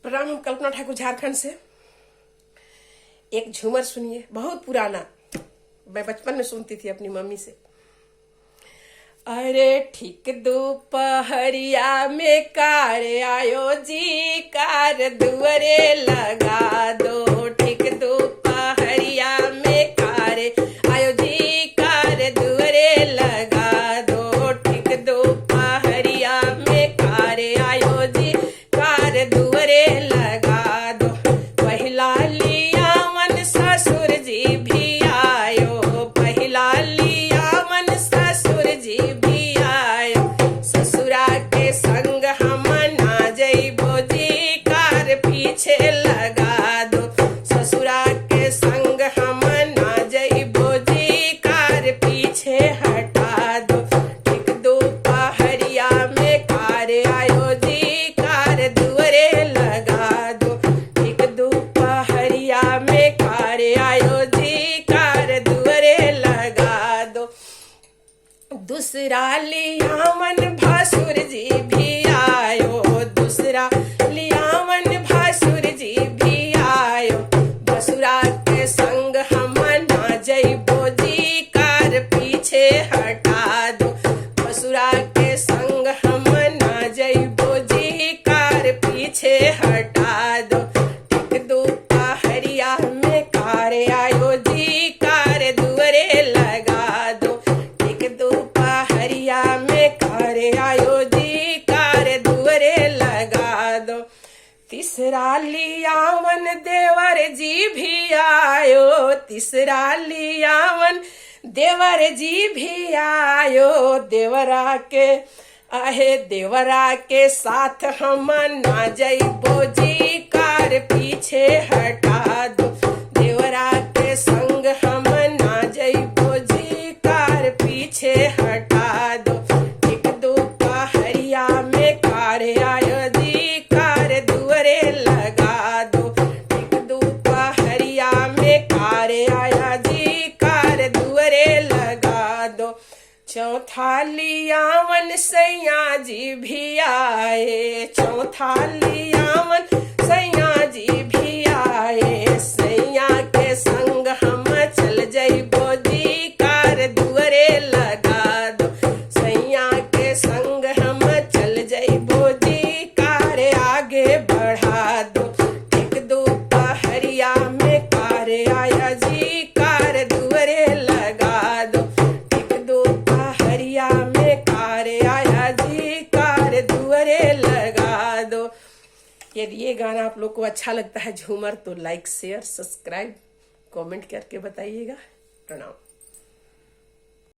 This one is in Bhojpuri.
प्रणाम। हम कल्पना ठाकुर, झारखंड से। एक झूमर सुनिए, बहुत पुराना, मैं बचपन में सुनती थी अपनी मम्मी से। अरे ठीक दोपहरिया में कार आयो जी, कार दुअरे लगा दो। ठीक दोपहरिया में कार आयो जी, कार दुअरे लगा दो। ठीक दोपहरिया में कार आयो जी, कार दुअरे लगा दो। पहिला लिया मन ससुर जी भी आयो, पहिला लिया मन ससुर जी भी आयो। ससुरा के संग हम ना जइबो जी, कार पीछे लगा दो। ससुरा के संग हम ना जइबो जी, कार पीछे हटा दो। ठीक दोपहरिया में कार आयो जी, कार दुअरे लगा दो। ठीक दोपहरिया में कार आयो जी, कार दुअरे लगा दो। दूसरा लिया मन भासुर जी भी आयो, दूसरा लिया मन भासुर जी भी आयो। भसुरा के संग हम ना जइबो जी, कार पीछे हटा दो। भसुरा के संग हम ना जइबो जी, कार पीछे हटा दो। ठीक दोपहरिया में कार आयो जी, कार दुअरे लगा दो। ठीक दोपहरिया में कार आयो जी, कार दुअरे लगा दो। तीसरा लियावन देवर जी भी आयो, तीसरा लियावन देवर जी भी आयो। देवरा के आहे देवरा के साथ हम ना जइबो जी, कार पीछे हटा दो। देवरा के संग हम ना जइबो जी, कार पीछे हटा दो। ठीक दोपहरिया में कार आयो जी, कार दुअरे लगा दो। ठीक दोपहरिया में कार आया जी, कार दुअरे लगा दो। चौथा लियावन सैया जी भी आए, चौथा लियावन सैया जी भी आए। सैया के संग हम चल जइबो जी, कार दुअरे लगा दो। सैया के संग हम चल जइबो जी, कार आगे बढ़ा दो। ठीक दोपहरिया में कार आया जी, कार दुअरे लगा दो। ठीक दोपहरिया में कार आया जी, कार दुअरे लगा दो। यदि ये गाना आप लोग को अच्छा लगता है झूमर, तो लाइक शेयर सब्सक्राइब कमेंट करके बताइएगा। प्रणाम।